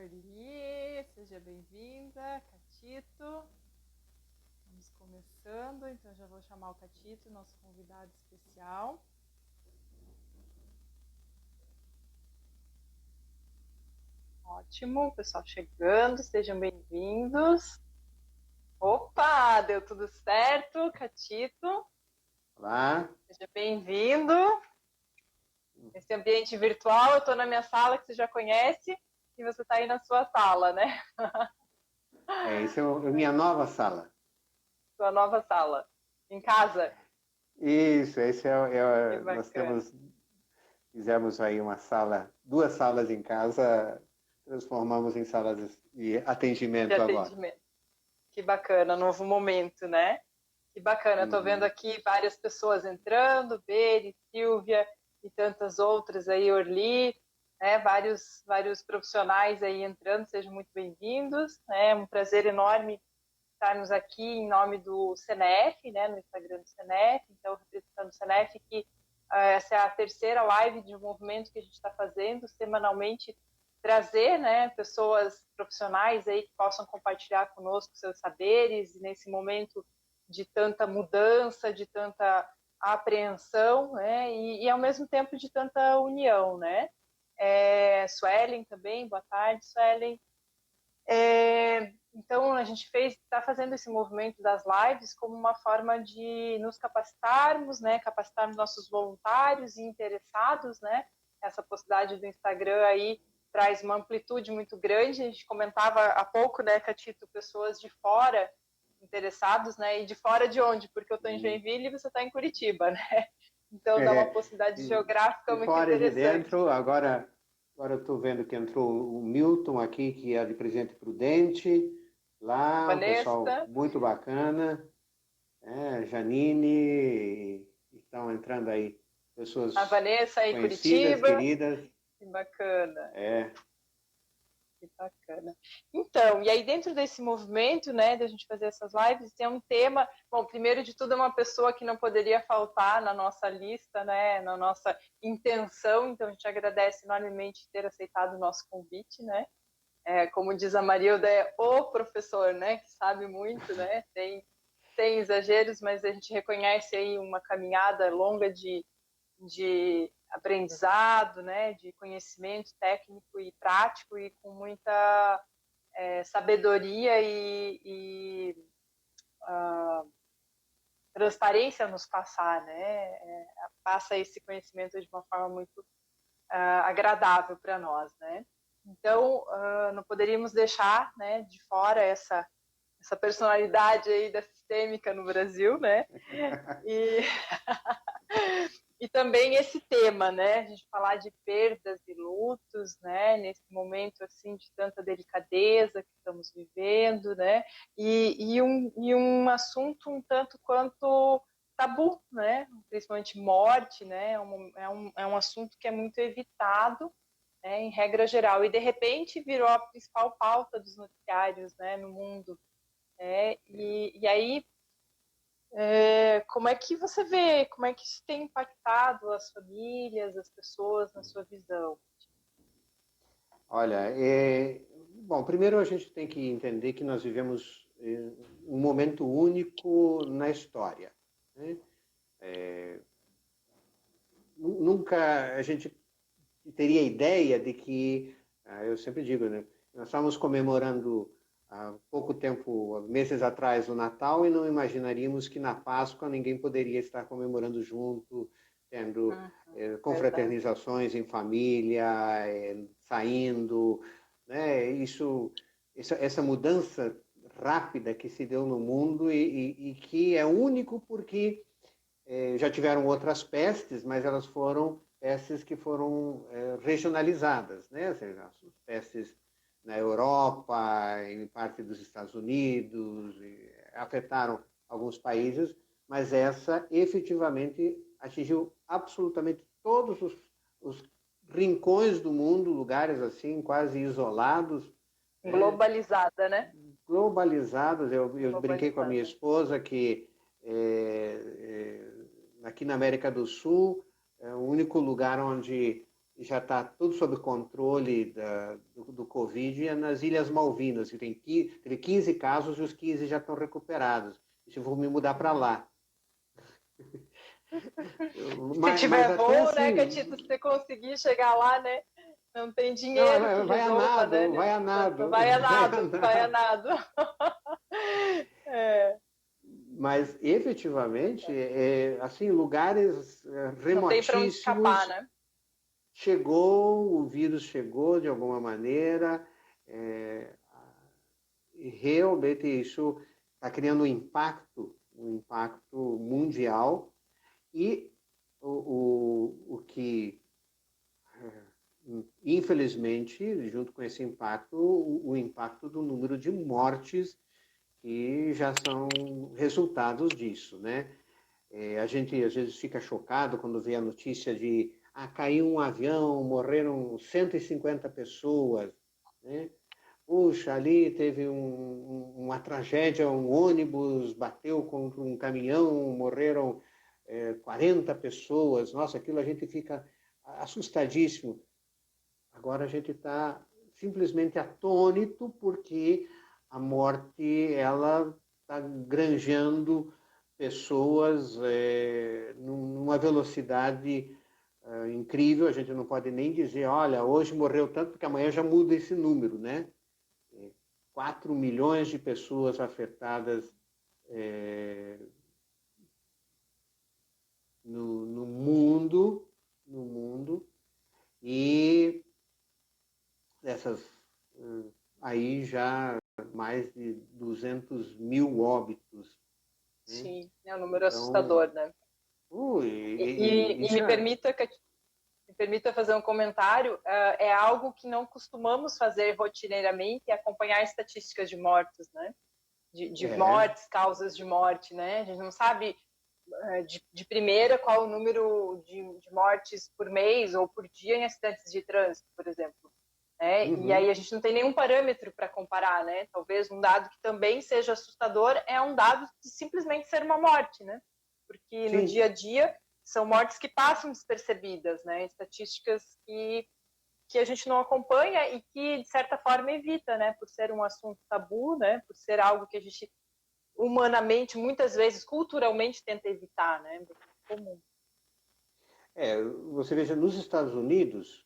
Orli, seja bem-vinda, Catito. Estamos começando, então já vou chamar o Catito, nosso convidado especial. Ótimo, pessoal chegando, sejam bem-vindos. Opa, deu tudo certo, Catito. Olá. Seja bem-vindo. Esse ambiente virtual, eu estou na minha sala, que você já conhece, e você está aí na sua sala, né? Essa é a minha nova sala. Sua nova sala, em casa. Isso, Que nós bacana. fizemos aí uma sala, duas salas em casa, transformamos em salas de De atendimento agora. atendimento. Que bacana, novo momento, né? Que bacana, estou vendo Uhum. aqui várias pessoas entrando, Beri, Silvia e tantas outras aí, Orli, né? Vários profissionais aí entrando, sejam muito bem-vindos. É um prazer enorme estarmos aqui em nome do CNF, né? No Instagram do CNF, então representando o CNF, que essa é a terceira live de um movimento que a gente está fazendo semanalmente, trazer, né, pessoas profissionais aí que possam compartilhar conosco seus saberes nesse momento de tanta mudança, de tanta apreensão, né, e ao mesmo tempo de tanta união, né. Suelen também, boa tarde, Suelen. Então, a gente está fazendo esse movimento das lives como uma forma de nos capacitarmos, né, capacitarmos nossos voluntários e interessados, né, essa possibilidade do Instagram aí traz uma amplitude muito grande, a gente comentava há pouco, né, Catito, pessoas de fora interessados, né, e de fora de onde? Porque eu estou em Joinville e você está em Curitiba, né, então dá uma É, possibilidade de, geográfica de muito fora e de interessante. dentro, agora eu estou vendo que entrou o Milton aqui, que é de Presidente Prudente, A lá, um pessoal Vanessa, muito bacana. Janine, estão entrando aí a pessoas Vanessa aí, conhecidas, Curitiba, queridas. que bacana. É, Que bacana. Então, e aí dentro desse movimento, né, de a gente fazer essas lives, tem um tema, bom, primeiro de tudo é uma pessoa que não poderia faltar na nossa lista, né, na nossa intenção, então a gente agradece enormemente ter aceitado o nosso convite, né, como diz a Marilda, é o professor, né, que sabe muito, né, tem exageros, mas a gente reconhece aí uma caminhada longa de aprendizado, né, de conhecimento técnico e prático e com muita sabedoria e transparência nos passar, né, passa esse conhecimento de uma forma muito agradável para nós, né. Então, não poderíamos deixar, né, de fora essa personalidade aí da sistêmica no Brasil, né, e E também esse tema, né? A gente falar de perdas e lutos, né? Nesse momento assim de tanta delicadeza que estamos vivendo, né? E um assunto um tanto quanto tabu, né? Principalmente morte, né? É um assunto que é muito evitado, né? Em regra geral. E de repente virou a principal pauta dos noticiários, né? No mundo. E aí como é que você vê, como é que isso tem impactado as famílias, as pessoas na sua visão? olha, bom, primeiro a gente tem que entender que nós vivemos um momento único na história, né? Nunca a gente teria ideia de que, eu sempre digo, né? Nós estávamos comemorando há pouco tempo, meses atrás, o Natal e não imaginaríamos que na Páscoa ninguém poderia estar comemorando junto, tendo Verdade. confraternizações em família, saindo, né? Essa mudança rápida que se deu no mundo e que é único porque já tiveram outras pestes, mas elas foram pestes que foram regionalizadas, né? Ou seja, as pestes na Europa, em parte dos Estados Unidos, afetaram alguns países, mas essa efetivamente atingiu absolutamente todos os rincões do mundo, lugares assim quase isolados, né? Globalizada, né? Globalizados. Eu brinquei com a minha Globalizada. esposa que aqui na América do Sul é o único lugar onde já está tudo sob controle do Covid é nas Ilhas Malvinas, que teve 15 casos e os 15 já estão recuperados. Isso eu vou me mudar para lá. Se tiver até voo, né, assim, Catito, se você conseguir chegar lá, né? Não tem não, dinheiro que vai a resolva, né? nado, vai a nado, Vai a vai a nado, vai a nado. nado. É, Mas efetivamente, assim, lugares não tem para onde escapar, remotíssimos, né? chegou, o vírus chegou de alguma maneira, é, e realmente isso está criando um impacto mundial, e o que, infelizmente, junto com esse impacto, o impacto do número de mortes que já são resultados disso, né? A gente às vezes fica chocado quando vê a notícia de caiu um avião, morreram 150 pessoas, né? Puxa, ali teve uma tragédia, um ônibus bateu contra um caminhão, morreram 40 pessoas. Nossa, aquilo a gente fica assustadíssimo. Agora a gente está simplesmente atônito porque a morte ela está granjeando pessoas numa velocidade incrível. A gente não pode nem dizer, olha, hoje morreu tanto, porque amanhã já muda esse número, né? 4 milhões de pessoas afetadas no mundo, e dessas aí já mais de 200 mil óbitos, né? Sim, é um número Então, assustador, né? E isso me permita fazer um comentário. É algo que não costumamos fazer rotineiramente, é acompanhar estatísticas de mortos, né? De é, mortes, causas de morte, né? A gente não sabe de primeira qual o número de mortes por mês ou por dia em acidentes de trânsito, por exemplo. E aí uhum, a gente não tem nenhum parâmetro para comparar, né? Talvez um dado que também seja assustador é um dado de simplesmente ser uma morte, né? Porque no sim, dia a dia são mortes que passam despercebidas, né? Estatísticas que a gente não acompanha e que, de certa forma, evita, né? Por ser um assunto tabu, né? Por ser algo que a gente humanamente, muitas vezes, culturalmente, tenta evitar, né? Bem comum. você veja, nos Estados Unidos,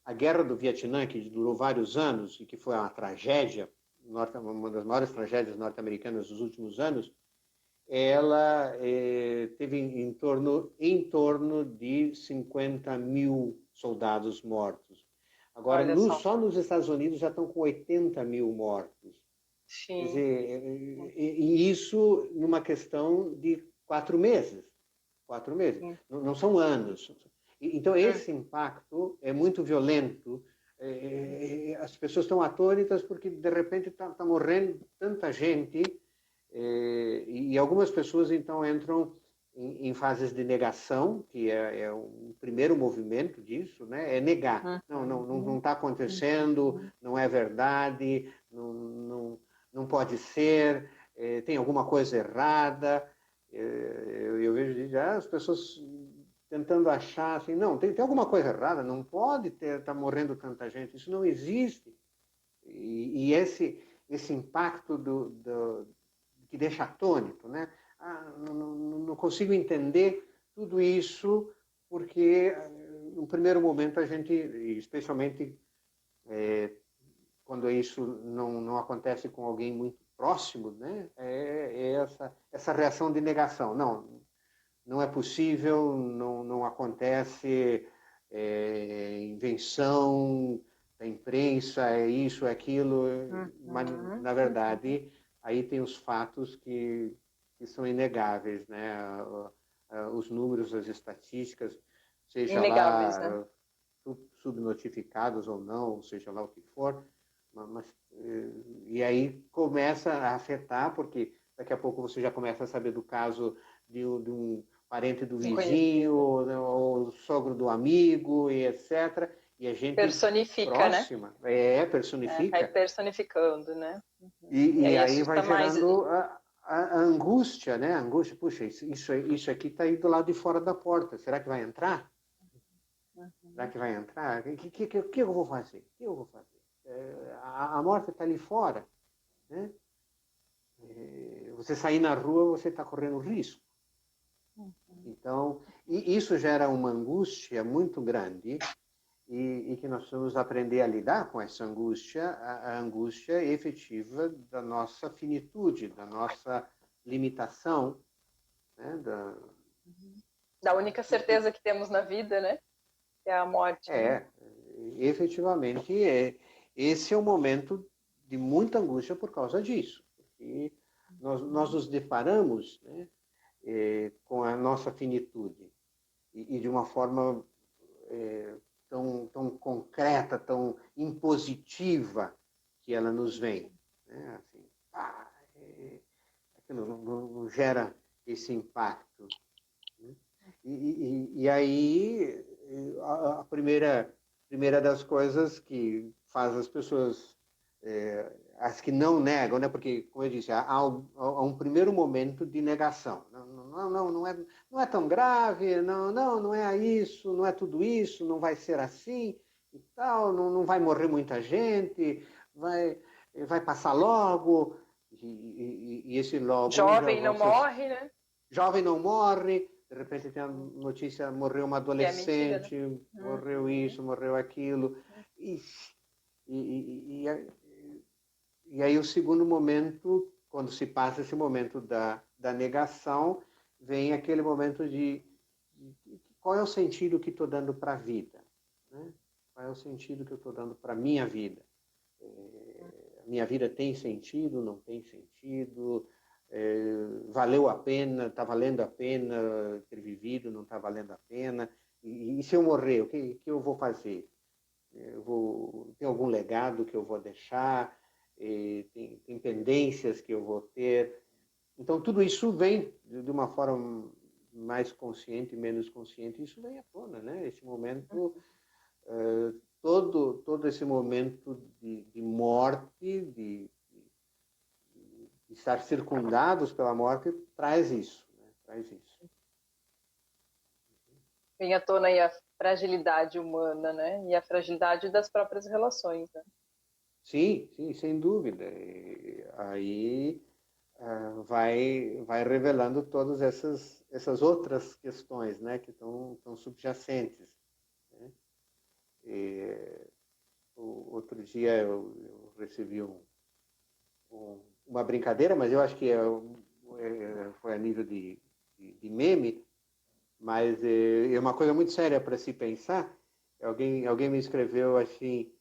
a Guerra do Vietnã, que durou vários anos e que foi uma tragédia, uma das maiores tragédias norte-americanas dos últimos anos, ela teve em torno de 50 mil soldados mortos. Agora, Olha só. só nos Estados Unidos já estão com 80 mil mortos. Quer Sim. dizer, e isso numa questão de 4 meses. 4 meses. Sim. Não são anos. Então, Hum. esse impacto é muito violento. As pessoas estão atônitas porque, de repente, está morrendo tanta gente, e algumas pessoas, então, entram em fases de negação, que é um primeiro movimento disso, né? É negar. Não está acontecendo, não é verdade, não pode ser, tem alguma coisa errada. Eu vejo já as pessoas tentando achar assim, não, tem alguma coisa errada, não pode estar morrendo tanta gente, isso não existe. E esse impacto que deixa atônito, né? Não consigo entender tudo isso, porque no primeiro momento a gente, especialmente quando isso não acontece com alguém muito próximo, né? Essa reação de negação. Não é possível, não acontece, invenção da imprensa, é isso, é aquilo, mas, Uhum. na verdade, aí tem os fatos que são inegáveis, né? Os números, as estatísticas, seja Inegáveis, né? lá subnotificados ou não, seja lá o que for, mas, e aí começa a afetar, porque daqui a pouco você já começa a saber do caso de um parente do Um vizinho, conhecido. ou sogro do amigo, e etc. E a gente Personifica, né? próxima, Vai personifica, personificando, né? Uhum. E e aí aí vai assusta mais. gerando a angústia, né? A angústia, puxa, isso aqui está aí do lado de fora da porta, será que vai entrar? Será que vai entrar? O que eu vou fazer? O que eu vou fazer? A morte está ali fora, né? Você sair na rua, você está correndo risco. Então, e isso gera uma angústia muito grande e que nós precisamos aprender a lidar com essa angústia, a angústia efetiva da nossa finitude, da nossa limitação, né? Da única certeza que temos na vida, né? Que é a morte. Né? Efetivamente, esse é um momento de muita angústia por causa disso. Porque nós nos deparamos, né, com a nossa finitude e de uma forma tão concreta, tão impositiva que ela nos vem. Né? Assim, aquilo não gera esse impacto. Né? E aí, a primeira das coisas que faz as pessoas, as que não negam, né? Porque, como eu disse, há um primeiro momento de negação. Não é tão grave, não é isso, não é tudo isso, não vai ser assim e tal, não vai morrer muita gente, vai passar logo, e esse logo Jovem não morre, né? Jovem não morre, de repente tem a notícia, morreu uma adolescente, mentira, né? morreu isso, morreu aquilo. E, e, e, e aí o segundo momento, quando se passa esse momento da negação, vem aquele momento de qual é o sentido que estou dando para a vida? Né? Qual é o sentido que eu estou dando para a minha vida? A minha vida tem sentido, não tem sentido? Valeu a pena, está valendo a pena ter vivido, não está valendo a pena? E se eu morrer, o que eu vou fazer? Tem algum legado que eu vou deixar? Tem pendências que eu vou ter? Então, tudo isso vem de uma forma mais consciente, menos consciente, isso vem à tona, né? Esse momento, todo esse momento de morte, de estar circundados pela morte, traz isso, né? Traz isso. Vem à tona aí a fragilidade humana, né? E a fragilidade das próprias relações, né? Sim, sem dúvida. Aí vai revelando todas essas outras questões, né, que estão subjacentes. Né? Outro dia eu recebi uma brincadeira, mas eu acho que foi a nível de meme, mas é uma coisa muito séria para se pensar. Alguém me escreveu assim,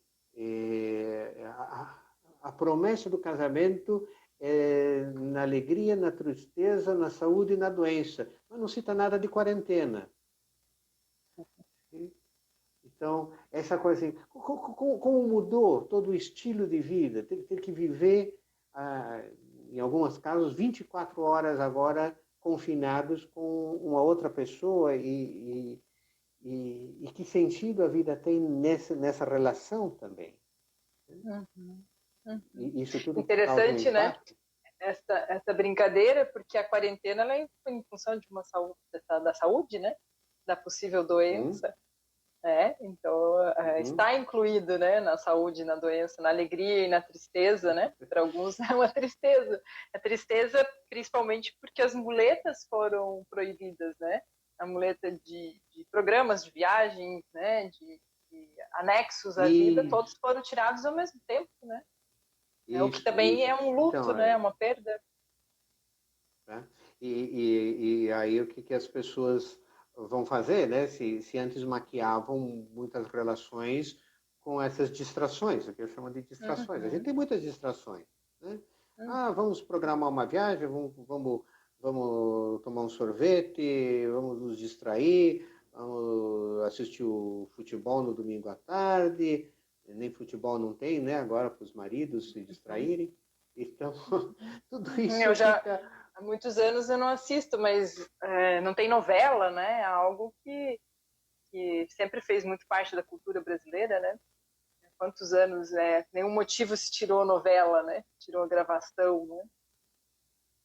a promessa do casamento é na alegria, na tristeza, na saúde e na doença, mas não cita nada de quarentena. Então, essa coisa assim, como mudou todo o estilo de vida, ter que viver, em alguns casos, 24 horas agora confinados com uma outra pessoa e que sentido a vida tem nessa relação também. Isso tudo causa um Interessante, né? impacto. Essa brincadeira, porque a quarentena ela é em função de uma saúde, da saúde, né? Da possível doença. Então, está incluído, né, na saúde, na doença, na alegria e na tristeza, né? Para alguns é uma tristeza. A tristeza, principalmente porque as muletas foram proibidas, né? A muleta de programas de viagem, né? De anexos à vida, todos foram tirados ao mesmo tempo, né? O que também é um luto, então, né? Uma perda. Tá? E aí o que as pessoas vão fazer, né? Se antes maquiavam muitas relações com essas distrações, o que eu chamo de distrações. A gente tem muitas distrações, né? Vamos programar uma viagem, vamos tomar um sorvete, vamos nos distrair, vamos assistir o futebol no domingo à tarde, nem futebol não tem, né? Agora para os maridos se distraírem. Então, tudo isso fica... Há muitos anos eu não assisto, mas não tem novela, né? É algo que sempre fez muito parte da cultura brasileira, né? Quantos anos, nenhum motivo se tirou novela, né? Tirou a gravação, né?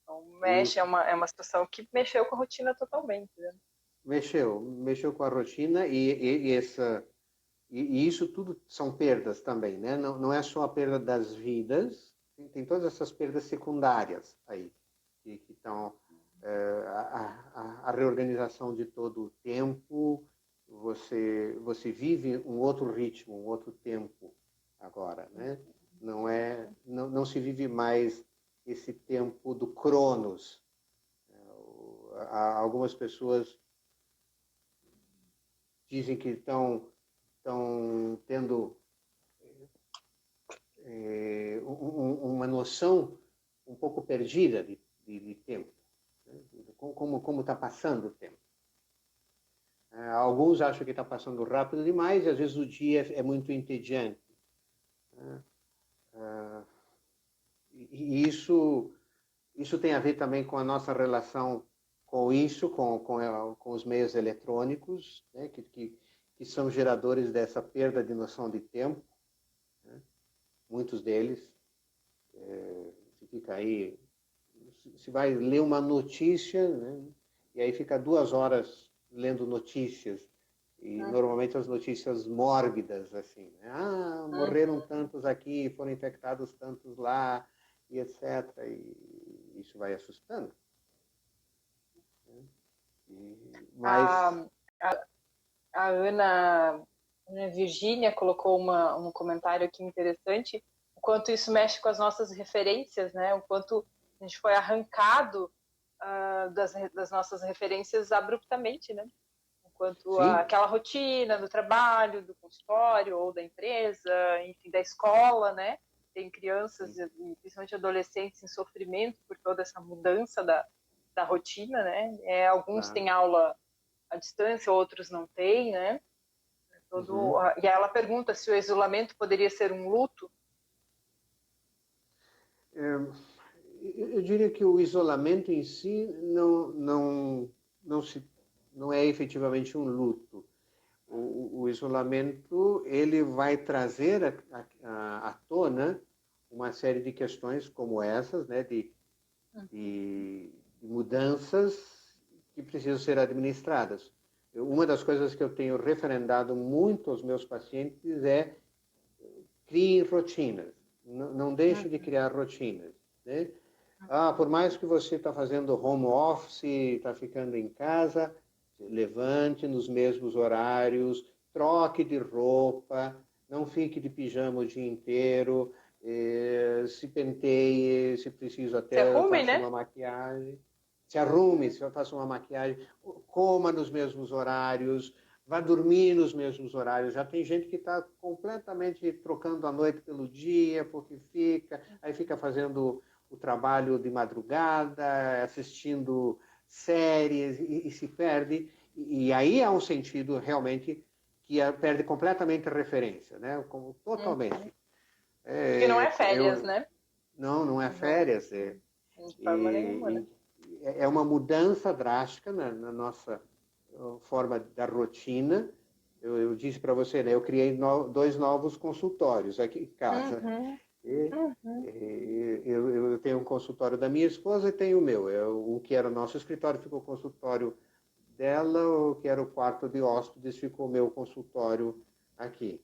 Então, mexe, é uma situação que mexeu com a rotina totalmente, né? mexeu com a rotina e isso tudo são perdas também, né? Não é só a perda das vidas, tem todas essas perdas secundárias aí, que estão a reorganização de todo o tempo, você vive um outro ritmo, um outro tempo agora, né? Não se vive mais esse tempo do Cronos. Algumas pessoas dizem que estão tendo uma noção um pouco perdida de tempo, né? Como está passando o tempo. Alguns acham que está passando rápido demais e às vezes o dia é muito entediante. E isso tem a ver também com a nossa relação com isso, com os meios eletrônicos, né? Que são geradores dessa perda de noção de tempo, né? Muitos deles. Você fica aí, se vai ler uma notícia, né? E aí fica 2 horas lendo notícias, e normalmente as notícias mórbidas, assim, né? Morreram tantos aqui, foram infectados tantos lá, e etc. E isso vai assustando. Né? Mas... A, a, a Ana Virgínia colocou um comentário aqui interessante, o quanto isso mexe com as nossas referências, né? O quanto a gente foi arrancado das nossas referências abruptamente, né? Enquanto Sim. aquela rotina do trabalho, do consultório ou da empresa, enfim, da escola, né? Tem crianças e principalmente adolescentes em sofrimento por toda essa mudança da rotina, né? Alguns Claro. têm aula à distância, outros não têm, né? E aí ela pergunta se o isolamento poderia ser um luto. Eu diria que o isolamento em si não é efetivamente um luto. O isolamento ele vai trazer à tona uma série de questões como essas, né, de mudanças que precisam ser administradas. Uma das coisas que eu tenho referendado muito aos meus pacientes é crie rotinas, não deixe de criar rotinas, né? Por mais que você está fazendo home office, está ficando em casa, levante nos mesmos horários, troque de roupa, não fique de pijama o dia inteiro, se penteie, se preciso Se até arrume, faça né? uma maquiagem, se arrume, se faça uma maquiagem, coma nos mesmos horários, vá dormir nos mesmos horários. Já tem gente que está completamente trocando a noite pelo dia, porque aí fica fazendo o trabalho de madrugada, assistindo séries e se perde. E aí há um sentido realmente que perde completamente a referência, né? Totalmente. Porque não é férias, Eu, né? não é Não, férias. de forma nenhuma, né? É uma mudança drástica na nossa forma da rotina. Eu disse para você, né? Eu criei 2 novos consultórios aqui em casa. Uhum, E, uhum. eu tenho um consultório da minha esposa e tenho o meu. O que era o nosso escritório ficou o consultório dela, o que era o quarto de hóspedes ficou o meu consultório aqui.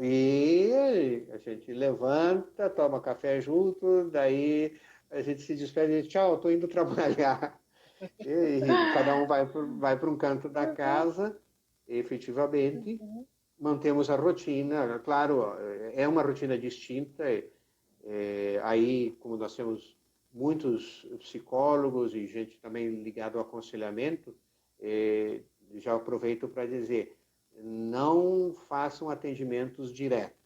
E a gente levanta, toma café junto, daí a gente se despede e diz, tchau, estou indo trabalhar. E cada um vai para um canto da casa, efetivamente, mantemos a rotina. Claro, é uma rotina distinta. Aí, como nós temos muitos psicólogos e gente também ligado ao aconselhamento, já aproveito para dizer, não façam atendimentos diretos.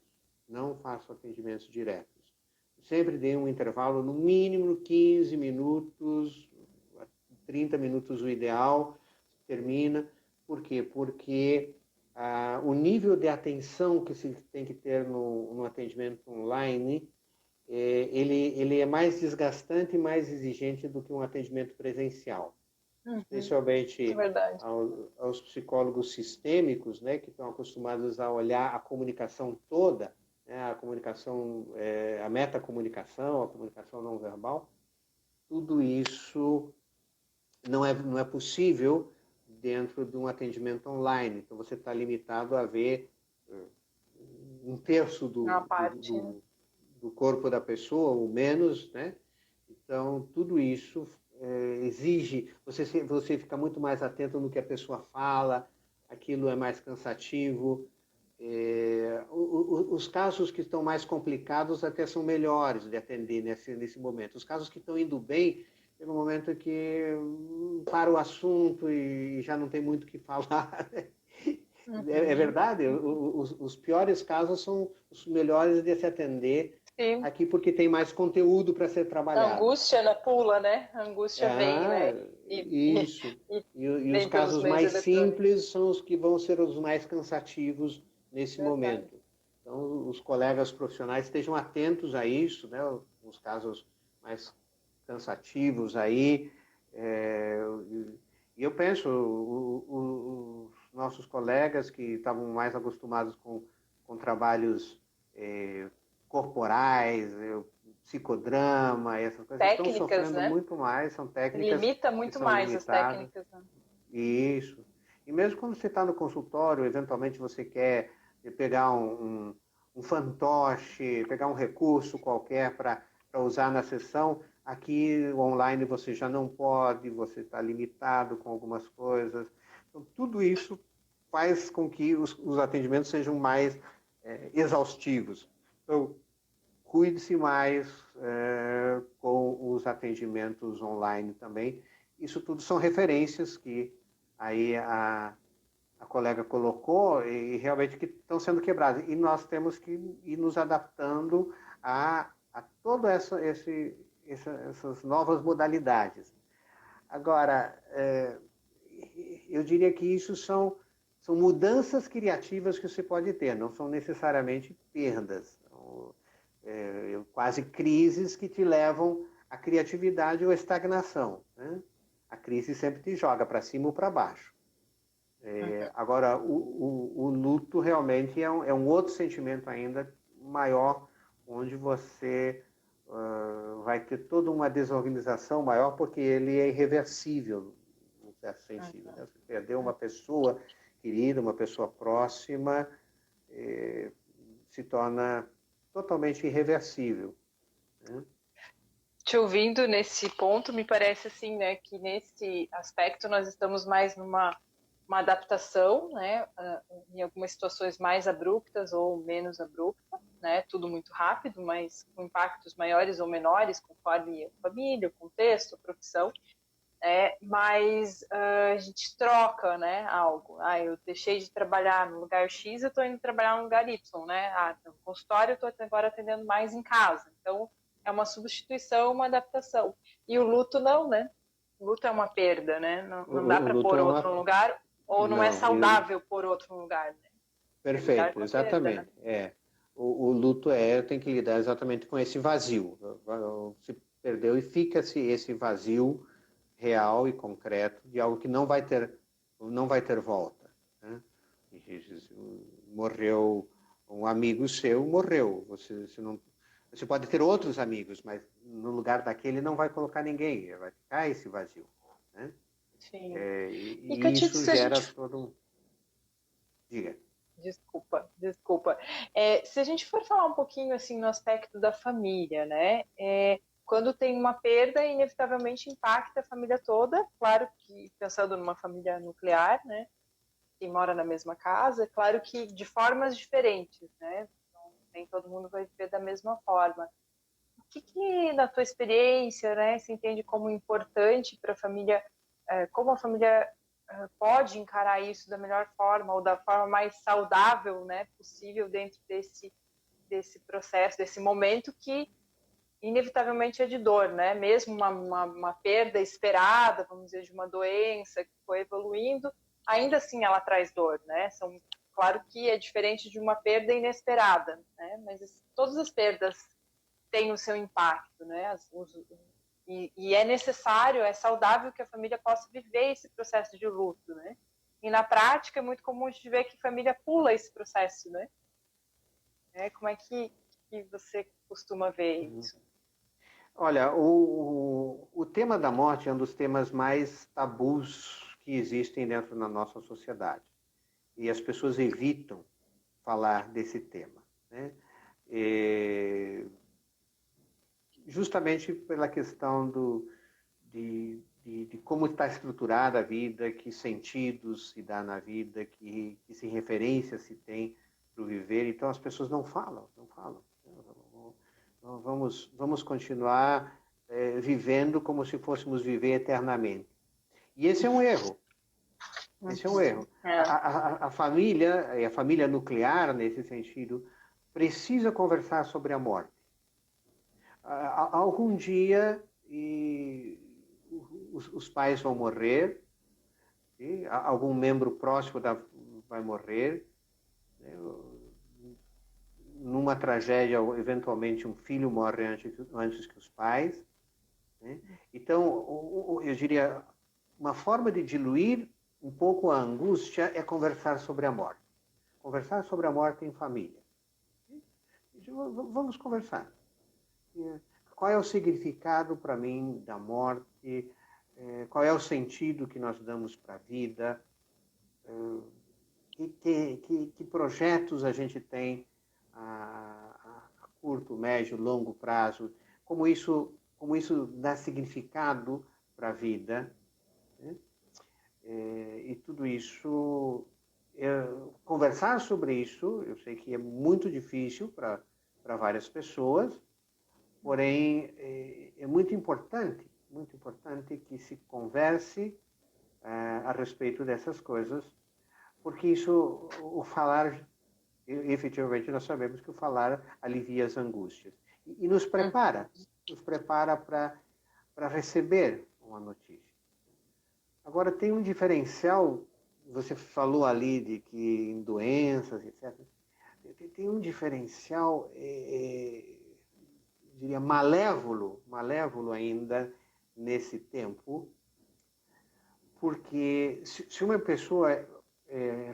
Não façam atendimentos diretos. Sempre dê um intervalo, no mínimo 15 minutos, 30 minutos o ideal, termina. Por quê? Porque o nível de atenção que se tem que ter no atendimento online, ele é mais desgastante e mais exigente do que um atendimento presencial. É Especialmente verdade. aos psicólogos sistêmicos, né, que estão acostumados a olhar a comunicação toda, né, a comunicação, a metacomunicação, a comunicação não verbal, tudo isso não é possível dentro de um atendimento online. Então, você está limitado a ver um terço do corpo da pessoa, ou menos, né? Então, tudo isso exige, você fica muito mais atento no que a pessoa fala, aquilo é mais cansativo. Os casos que estão mais complicados até são melhores de atender nesse momento. Os casos que estão indo bem, é no momento que para o assunto e já não tem muito o que falar. É verdade, os piores casos são os melhores de se atender. Sim. Aqui porque tem mais conteúdo para ser trabalhado. A angústia, né? Pula, né? A angústia vem, né? Isso. E os casos mais simples são os que vão ser os mais cansativos nesse momento. Então, os colegas profissionais estejam atentos a isso, né? Os casos mais cansativos aí. E eu penso, os nossos colegas que estavam mais acostumados com trabalhos corporais, psicodrama, essas coisas, técnicas, estão sofrendo, né? Muito mais, são técnicas. Limita muito mais limitadas. As técnicas. Né? Isso. E mesmo quando você está no consultório, eventualmente você quer pegar um fantoche, pegar um recurso qualquer para usar na sessão, aqui online você já não pode, você está limitado com algumas coisas. Então, tudo isso faz com que os atendimentos sejam mais exaustivos. Então, cuide-se mais com os atendimentos online também. Isso tudo são referências que aí a colega colocou e realmente que estão sendo quebradas. E nós temos que ir nos adaptando a todas essas novas modalidades. Agora, eu diria que isso são mudanças criativas que você pode ter, não são necessariamente perdas. Quase crises que te levam à criatividade ou à estagnação. Né? A crise sempre te joga para cima ou para baixo. Agora, o luto realmente é um outro sentimento ainda maior, onde você vai ter toda uma desorganização maior, porque ele é irreversível, num certo sentido. Né? Você perdeu uma pessoa querida, uma pessoa próxima, se torna totalmente irreversível. Né? Te ouvindo nesse ponto, me parece assim, né, que nesse aspecto nós estamos mais numa adaptação, né, em algumas situações mais abruptas ou menos abruptas, né, tudo muito rápido, mas com impactos maiores ou menores, conforme a família, o contexto, a profissão. Mas a gente troca, né, algo. Eu deixei de trabalhar no lugar X, eu estou indo trabalhar no lugar Y, né? No consultório eu estou agora atendendo mais em casa. Então, é uma substituição, uma adaptação. E o luto não, né? O luto é uma perda, né? Não dá para pôr outro lugar, ou não é saudável pôr outro lugar, né? Perfeito, exatamente. Perda, né? O luto tem que lidar exatamente com esse vazio. Se perdeu e fica-se esse vazio real e concreto de algo que não vai ter volta. Né? Morreu um amigo seu, morreu. Você pode ter outros amigos, mas no lugar daquele não vai colocar ninguém, vai ficar esse vazio. Né? Sim. E isso gera todo um... Diga. Desculpa. Se a gente for falar um pouquinho assim no aspecto da família, né? Quando tem uma perda, inevitavelmente impacta a família toda. Claro que, pensando numa família nuclear, né? Quem mora na mesma casa, claro que de formas diferentes, né? Então, nem todo mundo vai viver da mesma forma. O que na tua experiência, né, se entende como importante para a família, como a família pode encarar isso da melhor forma ou da forma mais saudável, né, possível dentro desse processo, desse momento que inevitavelmente é de dor, né? Mesmo uma perda esperada, vamos dizer, de uma doença que foi evoluindo, ainda assim ela traz dor, né? Claro que é diferente de uma perda inesperada, né? Mas todas as perdas têm o seu impacto, né? E é necessário, é saudável que a família possa viver esse processo de luto, né? E na prática é muito comum a gente ver que a família pula esse processo, né? Como é que você costuma ver isso? Olha, o tema da morte é um dos temas mais tabus que existem dentro da nossa sociedade. E as pessoas evitam falar desse tema, né? Justamente pela questão de como está estruturada a vida, que sentidos se dá na vida, que se referência se tem para o viver. Então as pessoas não falam. Vamos continuar vivendo como se fôssemos viver eternamente. E esse é um erro. Esse é um erro. A família, e a família nuclear, nesse sentido, precisa conversar sobre a morte. Algum dia os pais vão morrer, algum membro próximo vai morrer, né? Numa tragédia, eventualmente um filho morre antes que os pais, né? Então, eu diria, uma forma de diluir um pouco a angústia é conversar sobre a morte. Conversar sobre a morte em família. Vamos conversar. Qual é o significado para mim da morte? Qual é o sentido que nós damos para a vida? Que projetos a gente tem a curto, médio, longo prazo? Como isso dá significado para a vida? Né? E tudo isso, conversar sobre isso, eu sei que é muito difícil para várias pessoas, porém é muito importante que se converse a respeito dessas coisas, porque isso, o falar, efetivamente nós sabemos que o falar alivia as angústias e nos prepara para receber uma notícia. Agora, tem um diferencial, você falou ali de que em doenças, etc., tem um diferencial, diria, malévolo ainda nesse tempo, porque se uma pessoa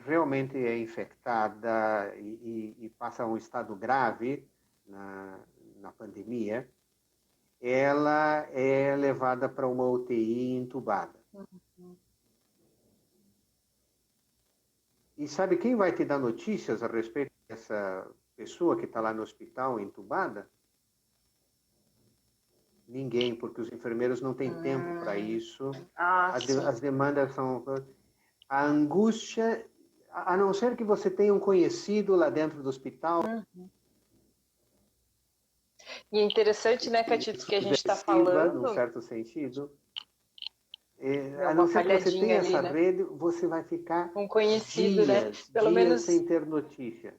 realmente é infectada e passa a um estado grave na pandemia, ela é levada para uma UTI entubada. E sabe quem vai te dar notícias a respeito dessa pessoa que está lá no hospital entubada? Ninguém, porque os enfermeiros não têm tempo para isso. As demandas são... A angústia, a não ser que você tenha um conhecido lá dentro do hospital... E é interessante, né, Catito, que a gente está falando... num certo sentido... a não ser que você tenha essa ali, né? Rede, você vai ficar um conhecido, dias, né? Pelo menos sem ter notícia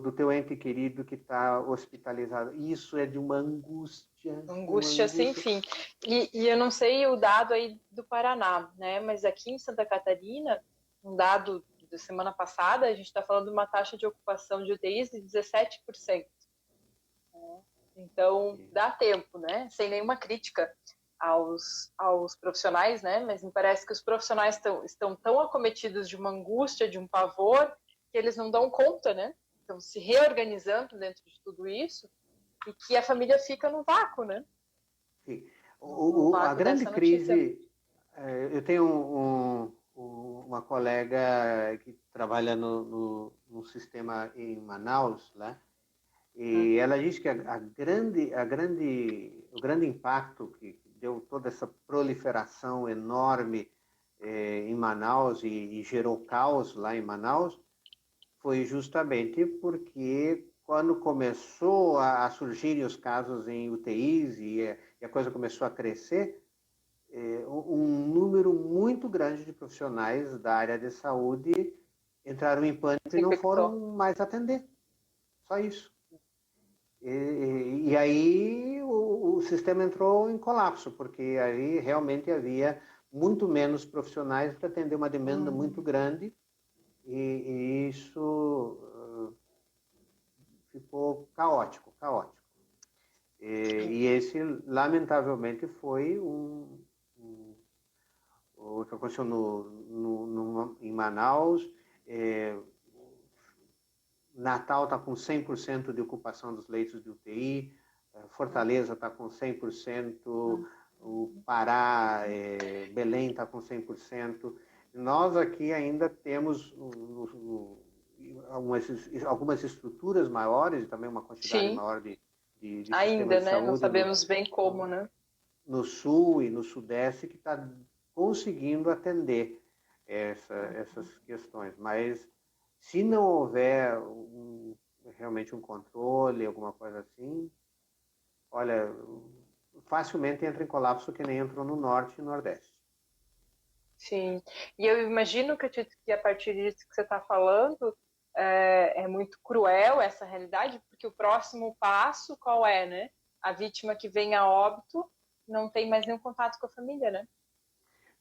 do teu ente querido que está hospitalizado. Isso é de uma angústia. Angústia sem fim. E eu não sei o dado aí do Paraná, né? Mas aqui em Santa Catarina, um dado da semana passada, a gente está falando de uma taxa de ocupação de UTIs de 17%. Então, dá tempo, né? Sem nenhuma crítica aos profissionais, né? Mas me parece que os profissionais estão tão acometidos de uma angústia, de um pavor, que eles não dão conta, né? Estão se reorganizando dentro de tudo isso e que a família fica no vácuo, né? Sim. A grande crise... Eu tenho uma colega que trabalha no sistema em Manaus, né? E ela diz que o grande impacto que deu toda essa proliferação enorme em Manaus e gerou caos lá em Manaus foi justamente porque quando começou a surgirem os casos em UTIs e a coisa começou a crescer, um número muito grande de profissionais da área de saúde entraram em pânico e não foram mais atender. Só isso. E aí o sistema entrou em colapso, porque aí realmente havia muito menos profissionais para atender uma demanda muito grande, e isso ficou caótico. E esse, lamentavelmente, foi o que aconteceu em Manaus. Natal está com 100% de ocupação dos leitos de UTI, Fortaleza está com 100%, o Pará, Belém está com 100%. Nós aqui ainda temos algumas estruturas maiores e também uma quantidade Sim, maior de sistema ainda, de né? Não saúde sabemos bem como, né? no sul e no sudeste que está conseguindo atender essas questões. Mas se não houver realmente um controle, alguma coisa assim, olha, facilmente entra em colapso que nem entrou no norte e nordeste. Sim. E eu imagino, acredito que a partir disso que você está falando, é muito cruel essa realidade, porque o próximo passo qual é, né? A vítima que vem a óbito não tem mais nenhum contato com a família, né?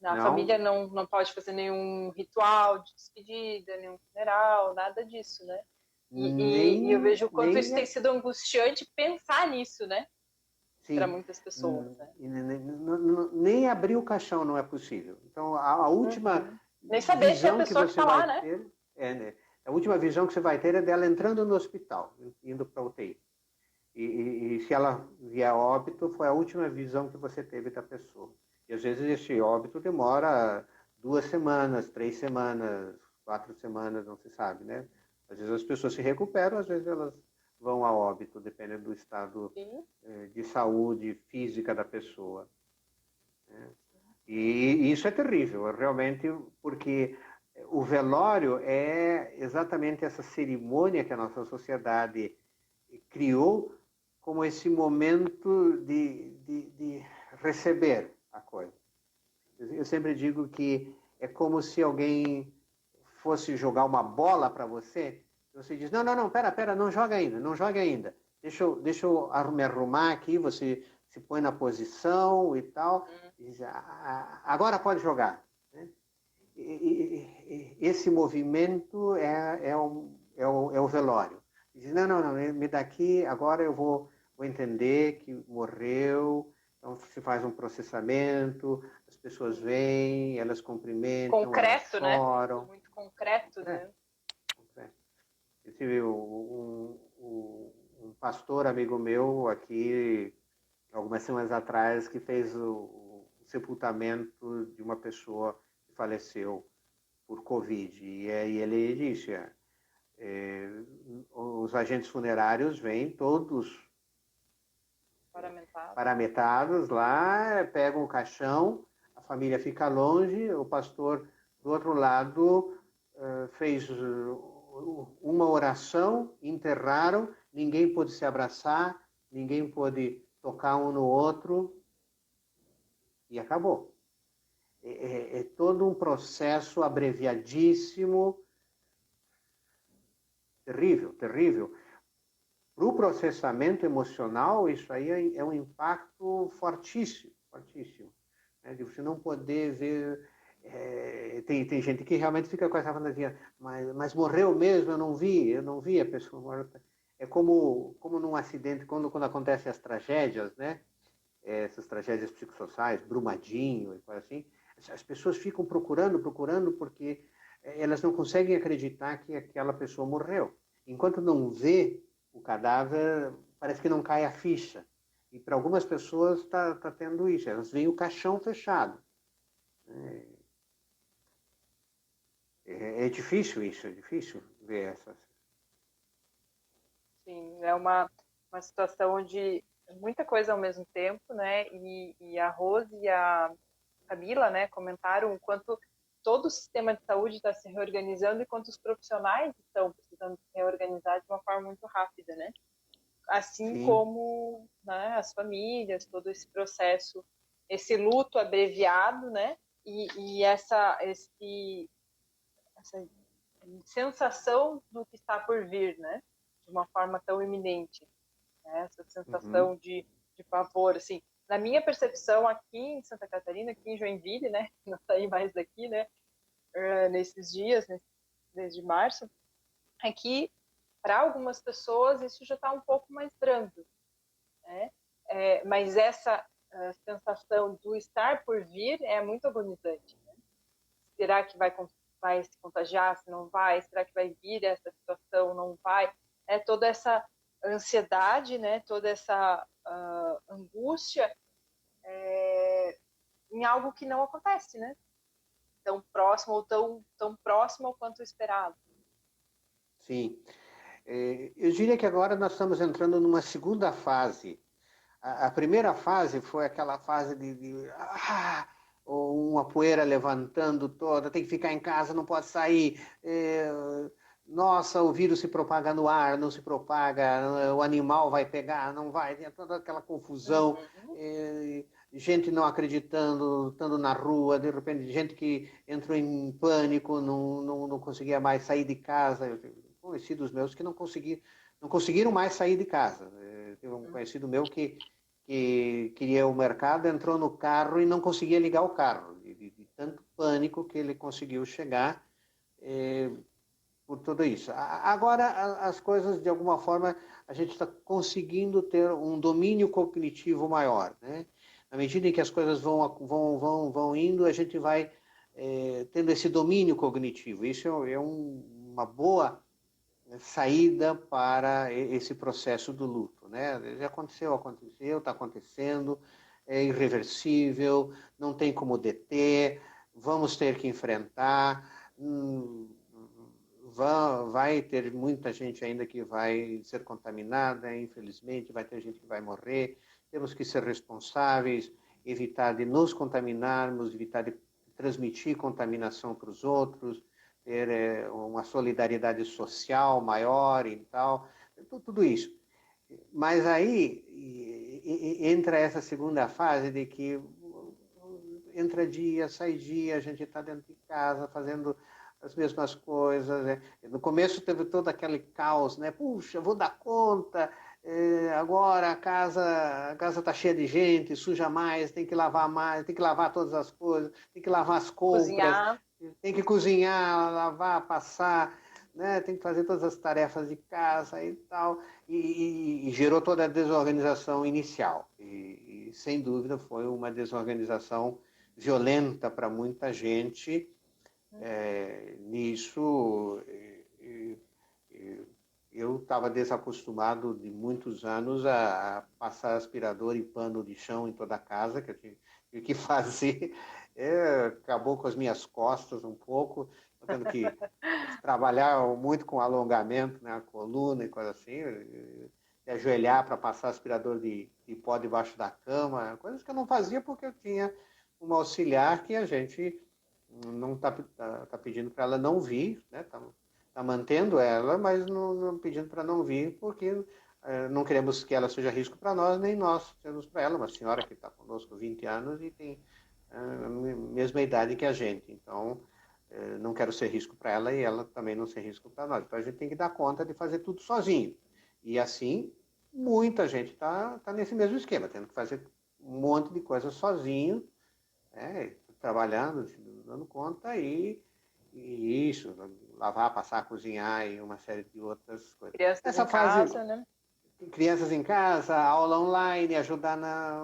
A Não, família não pode fazer nenhum ritual de despedida, nenhum funeral, nada disso, né? E eu nem, vejo o quanto isso nem, tem sido angustiante pensar nisso, né? Para sim, muitas pessoas, né? nem abrir o caixão não é possível. Então, a última Uhum. Nem saber se é a visão que pessoa que você está vai lá, né? ter né, a última visão que você vai ter é dela entrando no hospital, indo para a UTI. E se ela vier a óbito, foi a última visão que você teve da pessoa. E às vezes esse óbito demora 2 semanas, 3 semanas, 4 semanas, não se sabe, né? Às vezes as pessoas se recuperam, às vezes elas vão a óbito, dependendo do estado Sim. de saúde física da pessoa. Né? E isso é terrível, realmente, porque o velório é exatamente essa cerimônia que a nossa sociedade criou como esse momento de receber a coisa. Eu sempre digo que é como se alguém fosse jogar uma bola para você, e você diz, não, não, não, pera, não joga ainda, não joga ainda. Deixa eu me arrumar aqui, você se põe na posição e tal, e diz, agora pode jogar. Né? Esse movimento é o velório. Diz, não, não, não, me dá aqui, agora eu vou entender que morreu, então se faz um processamento, as pessoas vêm, elas cumprimentam, elas Concreto, né? choram. Muito concreto, Concreto, né? concreto. Eu tive um pastor amigo meu aqui, algumas semanas atrás, que fez o sepultamento de uma pessoa que faleceu por Covid. E aí ele disse, os agentes funerários vêm todos Paramentado. paramentados lá, pegam o caixão, a família fica longe, o pastor do outro lado fez uma oração, enterraram, ninguém pôde se abraçar, ninguém pôde tocar um no outro e acabou. É todo um processo abreviadíssimo, terrível, terrível. Para o processamento emocional, isso aí é um impacto fortíssimo, fortíssimo. Né? De você não poder ver. Tem gente que realmente fica com essa fantasia, mas morreu mesmo, eu não vi a pessoa morta. É como num acidente, quando acontecem as tragédias, né? Essas tragédias psicossociais, Brumadinho e coisa assim, as pessoas ficam procurando, porque elas não conseguem acreditar que aquela pessoa morreu. Enquanto não vê o cadáver, parece que não cai a ficha. E para algumas pessoas está tendo isso, elas veem o caixão fechado. É difícil isso, é difícil ver essas. Sim, é uma situação onde muita coisa ao mesmo tempo, né? E a Rose e a Camila, né, comentaram o quanto todo o sistema de saúde está se reorganizando e quanto os profissionais estão precisando se reorganizar de uma forma muito rápida, né? Assim Sim. como, né, as famílias, todo esse processo, esse luto abreviado, né? E essa sensação do que está por vir, né? De uma forma tão iminente, né? Essa Uhum. sensação de pavor, assim. Na minha percepção aqui em Santa Catarina, aqui em Joinville, né? Não saí mais daqui, né? Nesses dias, desde março, é que para algumas pessoas isso já está um pouco mais brando, né? Mas essa sensação do estar por vir é muito agonizante. Né? Será que vai se contagiar? Se não vai? Será que vai vir essa situação? Não vai? Toda essa ansiedade, né? Toda essa angústia em algo que não acontece, né? Tão próximo ou tão próximo ao quanto esperado. Sim. Eu diria que agora nós estamos entrando numa segunda fase. A primeira fase foi aquela fase uma poeira levantando toda, tem que ficar em casa, não pode sair. Nossa, o vírus se propaga no ar, não se propaga, o animal vai pegar, não vai, tem toda aquela confusão, gente não acreditando, estando na rua, de repente gente que entrou em pânico, não conseguia mais sair de casa. Eu tenho conhecidos meus que não conseguiram mais sair de casa. Teve um conhecido meu que queria ir ao mercado, entrou no carro e não conseguia ligar o carro, de tanto pânico que ele conseguiu chegar por tudo isso. Agora, as coisas, de alguma forma, a gente está conseguindo ter um domínio cognitivo maior, né? Na medida em que as coisas vão indo, a gente vai tendo esse domínio cognitivo. Isso é uma boa saída para esse processo do luto, né? Já aconteceu, está acontecendo, é irreversível, não tem como deter, vamos ter que enfrentar. Vai ter muita gente ainda que vai ser contaminada, infelizmente, vai ter gente que vai morrer. Temos que ser responsáveis, evitar de nos contaminarmos, evitar de transmitir contaminação para os outros, ter uma solidariedade social maior e tal, tudo isso. Mas aí entra essa segunda fase de que entra dia, sai dia, a gente está dentro de casa fazendo as mesmas coisas. Né? No começo teve todo aquele caos, né? Puxa, vou dar conta, agora a casa está cheia de gente, suja mais, tem que lavar mais, tem que lavar todas as coisas, tem que lavar as compras, Cozinhar. tem que cozinhar, lavar, passar, né? Tem que fazer todas as tarefas de casa e tal. E gerou toda a desorganização inicial. E sem dúvida foi uma desorganização violenta para muita gente. Nisso, eu estava desacostumado de muitos anos a passar aspirador e pano de chão em toda a casa, que eu tinha que fazer. Acabou com as minhas costas um pouco, tendo que trabalhar muito com alongamento, né, a coluna e coisa assim, e ajoelhar para passar aspirador de pó debaixo da cama, coisas que eu não fazia porque eu tinha uma auxiliar que a gente não tá pedindo para ela não vir, né? Tá mantendo ela, mas não pedindo para não vir, porque não queremos que ela seja risco para nós, nem nós sermos para ela. Uma senhora que está conosco há 20 anos e tem a mesma idade que a gente. Então, não quero ser risco para ela e ela também não ser risco para nós. Então, a gente tem que dar conta de fazer tudo sozinho. E assim, muita gente está nesse mesmo esquema, tendo que fazer um monte de coisa sozinho, trabalhando, dando conta e isso, lavar, passar, cozinhar e uma série de outras coisas. Crianças Essa em fase, casa, né? crianças em casa, aula online, ajudar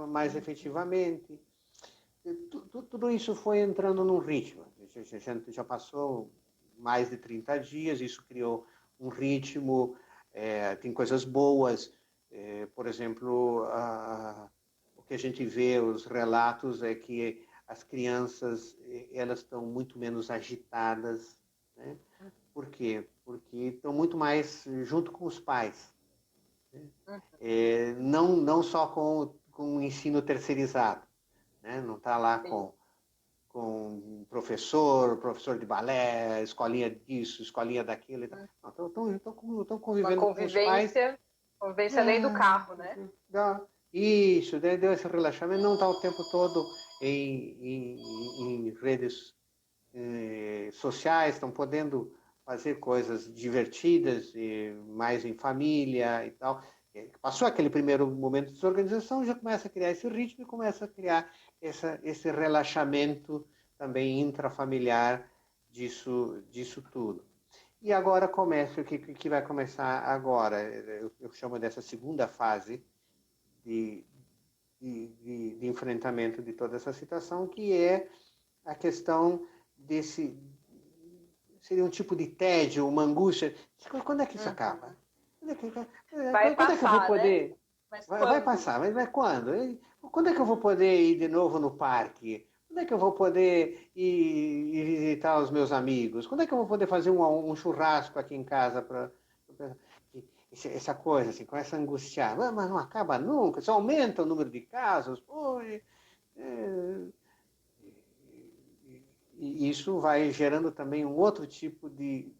mais efetivamente. Tudo isso foi entrando num ritmo. A gente já passou mais de 30 dias, isso criou um ritmo, tem coisas boas. Por exemplo, o que a gente vê, os relatos, é que as crianças elas estão muito menos agitadas. Né? Por quê? Porque estão muito mais junto com os pais. Né? Não só com o ensino terceirizado. Né? Não está lá com professor de balé, escolinha disso, escolinha daquilo. Estão convivendo com os pais. Convivência além do carro, né? Isso, deu esse relaxamento, não está o tempo todo em redes sociais, estão podendo fazer coisas divertidas, mais em família e tal. Passou aquele primeiro momento de desorganização, já começa a criar esse ritmo e começa a criar esse relaxamento também intrafamiliar disso tudo. E agora começa, o que vai começar agora? Eu chamo dessa segunda fase de enfrentamento de toda essa situação, que é a questão desse... Seria um tipo de tédio, uma angústia. Quando é que isso acaba? Vai Quando é que eu vou passar, né? poder... Mas Vai quando? passar, mas quando? Quando é que eu vou poder ir de novo no parque? Quando é que eu vou poder ir visitar os meus amigos? Quando é que eu vou poder fazer um churrasco aqui em casa para essa coisa assim, começa a angustiar, mas não acaba nunca, só aumenta o número de casos, pô, e isso vai gerando também um outro tipo de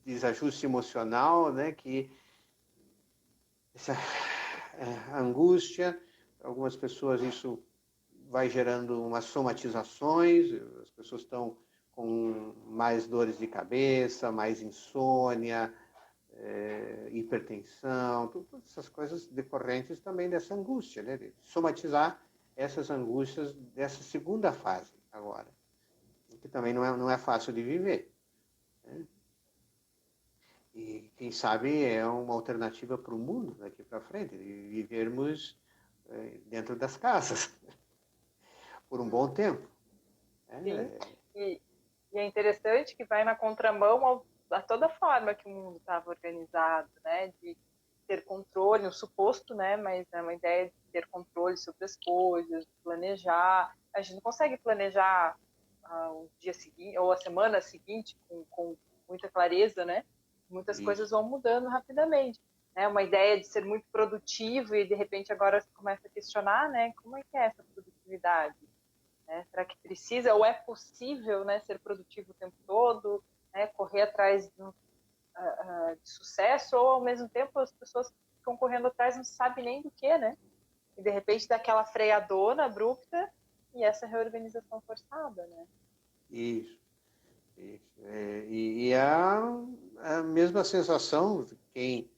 desajuste emocional, né, que essa angústia, algumas pessoas isso vai gerando umas somatizações, as pessoas estão com mais dores de cabeça, mais insônia, hipertensão, todas essas coisas decorrentes também dessa angústia, né? De somatizar essas angústias dessa segunda fase agora, que também não é fácil de viver. Né? E quem sabe é uma alternativa para o mundo daqui para frente, de vivermos dentro das casas por um bom tempo. Sim. É, E, e é interessante que vai na contramão a toda forma que o mundo estava organizado, né? De ter controle, um suposto, né? Mas é uma ideia de ter controle sobre as coisas, planejar. A gente não consegue planejar o dia seguinte ou a semana seguinte com muita clareza, né? Muitas coisas isso. vão mudando rapidamente. Né? Uma ideia de ser muito produtivo e de repente agora você começa a questionar, né? Como é que é essa produtividade? Né? Será que precisa ou é possível, né, ser produtivo o tempo todo, né, correr atrás de sucesso, ou ao mesmo tempo as pessoas ficam correndo atrás não sabem nem do que, né? E de repente dá aquela freadona abrupta e essa reorganização forçada, né? Isso. Isso. E a mesma sensação, quem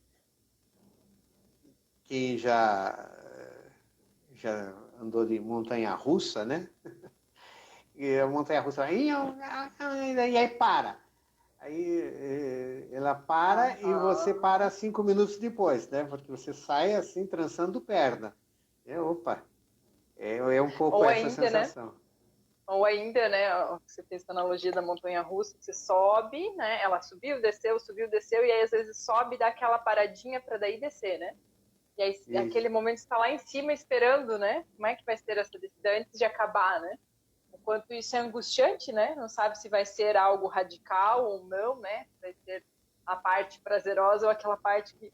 já andou de montanha-russa, né? E a montanha-russa vai, e aí para. Aí ela para e você Uhum. para 5 minutos depois, né? Porque você sai assim, trançando perna. Opa, é um pouco Ou essa ainda, né? sensação. Ou ainda, né? Você fez a analogia da montanha-russa, você sobe, né? Ela subiu, desceu, e aí às vezes sobe e dá aquela paradinha para daí descer, né? E aí, aquele Isso. momento está lá em cima esperando, né? Como é que vai ser essa decisão antes de acabar, né? Enquanto isso é angustiante, né? Não sabe se vai ser algo radical ou não, né? Vai ser a parte prazerosa ou aquela parte que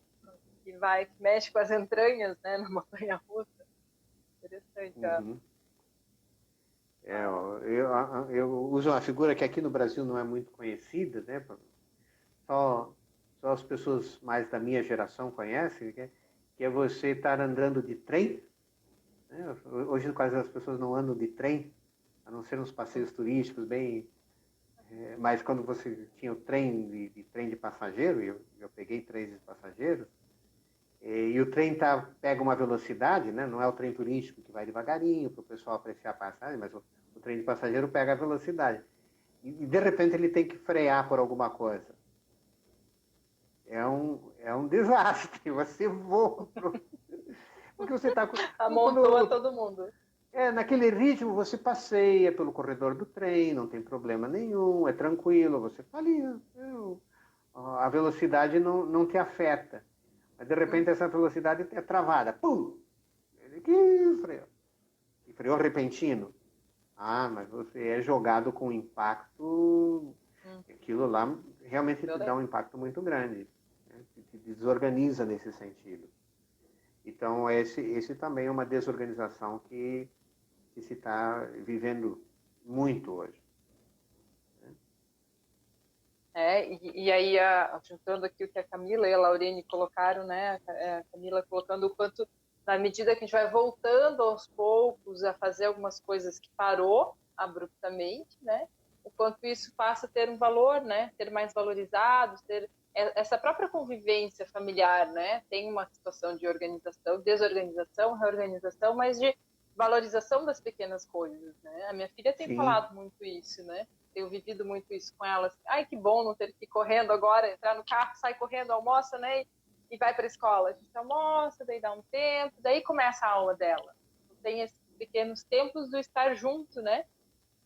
mexe com as entranhas, né? Na montanha russa. Interessante, ó. Uhum. Eu uso uma figura que aqui no Brasil não é muito conhecida, né? Só, só as pessoas mais da minha geração conhecem, que é você estar andando de trem. Né? Hoje quase as pessoas não andam de trem, a não ser nos passeios turísticos, bem. Mas quando você tinha o trem de trem de passageiro, eu peguei trens de passageiros, e o trem pega uma velocidade, né? Não é o trem turístico que vai devagarinho para o pessoal apreciar a passagem, mas o trem de passageiro pega a velocidade. E de repente ele tem que frear por alguma coisa. É um desastre. Você voa. Porque você está. Amontoa todo mundo. Naquele ritmo, você passeia pelo corredor do trem, não tem problema nenhum, é tranquilo, você está ali. A velocidade não te afeta. Mas de repente essa velocidade é travada. Pum! Ele que freou. E freou repentino. Mas você é jogado com impacto. Aquilo lá realmente te dá um Violento. impacto muito grande. Né? Te desorganiza nesse sentido. Então, esse também é uma desorganização que se está vivendo muito hoje. E aí, juntando aqui o que a Camila e a Laurine colocaram, né? A Camila colocando o quanto, na medida que a gente vai voltando aos poucos a fazer algumas coisas que parou abruptamente, né? O quanto isso passa a ter um valor, né? Ter mais valorizados, ter essa própria convivência familiar, né? Tem uma situação de organização, desorganização, reorganização, mas de valorização das pequenas coisas, né? A minha filha tem Sim. falado muito isso, né? Tenho vivido muito isso com elas. Ai, que bom não ter que ir correndo agora, entrar no carro, sai correndo, almoça, né? E vai para a escola. A gente almoça, daí dá um tempo, daí começa a aula dela. Tem esses pequenos tempos do estar junto, né?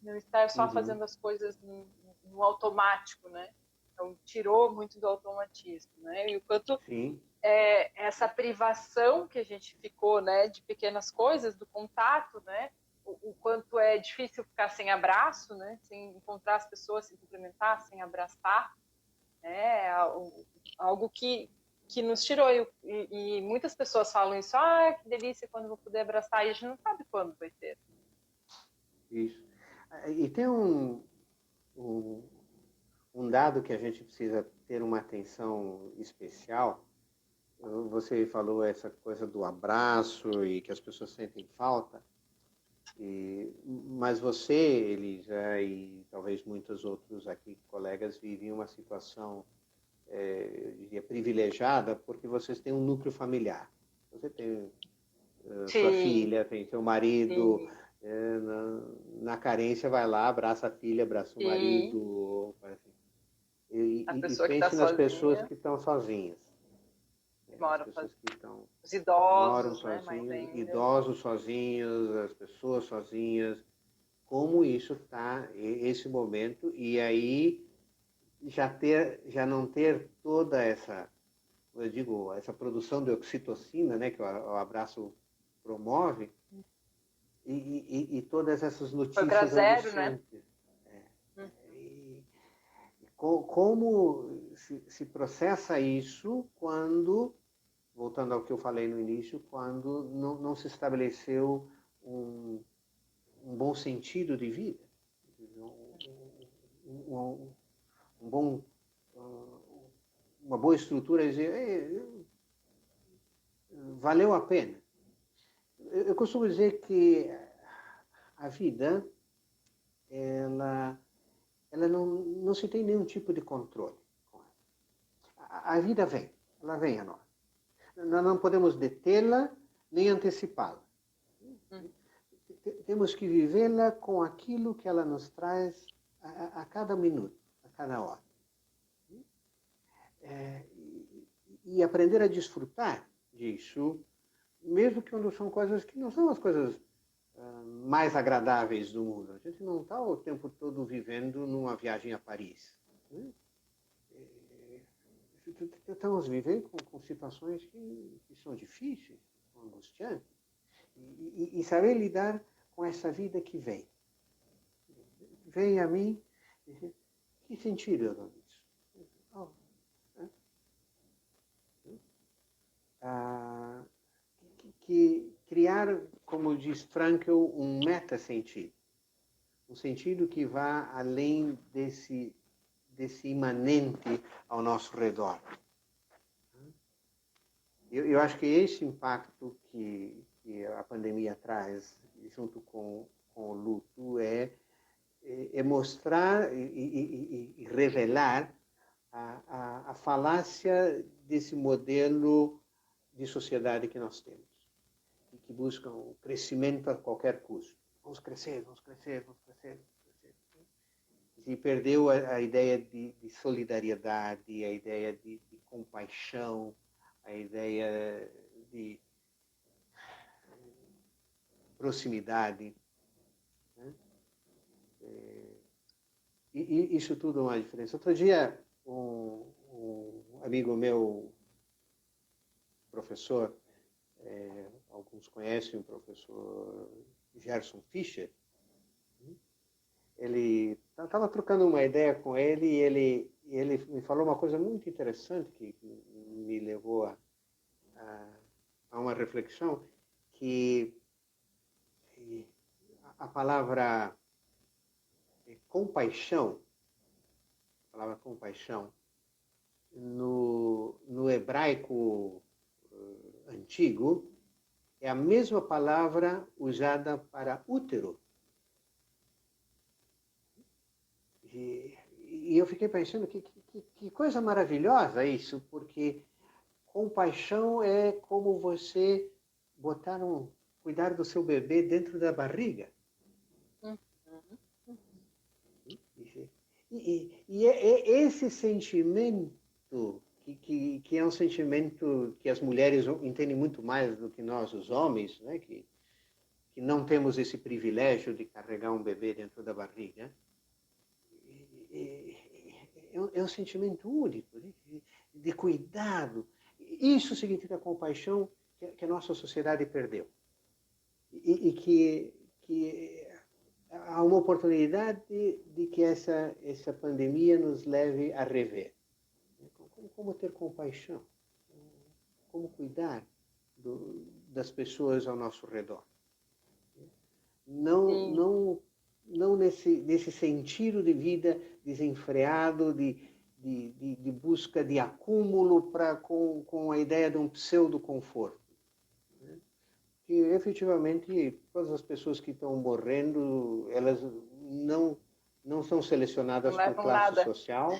Não estar só Uhum. fazendo as coisas no automático, né? Então, tirou muito do automatismo, né? E o quanto sim, essa privação que a gente ficou, né, de pequenas coisas, do contato, né? O quanto é difícil ficar sem abraço, né? Sem encontrar as pessoas, sem cumprimentar, sem abraçar, né? Algo que nos tirou. E muitas pessoas falam isso, que delícia quando vou poder abraçar, e a gente não sabe quando vai ter. isso. E tem um, um dado que a gente precisa ter uma atenção especial. Você falou essa coisa do abraço e que as pessoas sentem falta. Mas você, Elisa, e talvez muitos outros aqui colegas vivem uma situação, eu diria, privilegiada, porque vocês têm um núcleo familiar. Você tem sua Sim, filha, tem seu marido, sim, na carência vai lá, abraça a filha, abraça o sim. marido, assim. A E pessoa que está pense nas pessoas sozinha, que estão sozinhas, as mora pessoas que estão os moram idosos, né, mais sozinhos, ainda. idosos sozinhos, as pessoas sozinhas, como isso está esse momento, e aí já não ter toda essa, eu digo, essa produção de oxitocina, né, que o abraço promove, e todas essas Foi para notícias zero, né? angustiantes. Como se processa isso quando, voltando ao que eu falei no início, quando não se estabeleceu um, um bom sentido de vida, um, um bom, uma boa estrutura, dizer, valeu a pena. Eu costumo dizer que a vida, ela não se tem nenhum tipo de controle. A vida vem, ela vem a nós. Nós não podemos detê-la nem antecipá-la. Temos que vivê-la com aquilo que ela nos traz a cada minuto, a cada hora. E aprender a desfrutar disso, mesmo que quando são coisas que não são as coisas mais agradáveis do mundo. A gente não está o tempo todo vivendo numa viagem a Paris. Né? Estamos vivendo com situações que são difíceis, são angustiantes. E saber lidar com essa vida que vem. Vem a mim, que sentido eu dou nisso? Oh, né? Que criar, como diz Frankl, um meta-sentido. Um sentido que vá além desse imanente ao nosso redor. Eu acho que esse impacto que a pandemia traz, junto com o luto, é mostrar e revelar a falácia desse modelo de sociedade que nós temos, e que buscam o crescimento a qualquer custo. Vamos crescer, vamos crescer, vamos crescer, vamos crescer. E perdeu a ideia de solidariedade, a ideia de compaixão, a ideia de proximidade. Né? E isso tudo é uma diferença. Outro dia, um amigo meu, professor, alguns conhecem o professor Gerson Fischer, ele estava trocando uma ideia com ele e ele me falou uma coisa muito interessante que me levou a uma reflexão, que a palavra compaixão, no hebraico antigo, é a mesma palavra usada para útero. E eu fiquei pensando que coisa maravilhosa isso, porque compaixão é como você cuidar do seu bebê dentro da barriga. E é esse sentimento que é um sentimento que as mulheres entendem muito mais do que nós, os homens, né? que não temos esse privilégio de carregar um bebê dentro da barriga. é um sentimento único, de cuidado. Isso significa compaixão que a nossa sociedade perdeu. E que há uma oportunidade de que essa pandemia nos leve a rever. Como ter compaixão, como cuidar das pessoas ao nosso redor. Não nesse sentido de vida desenfreado, de busca de acúmulo com a ideia de um pseudo-conforto. Que efetivamente todas as pessoas que estão morrendo, elas não são selecionadas Não por levam classe nada. social.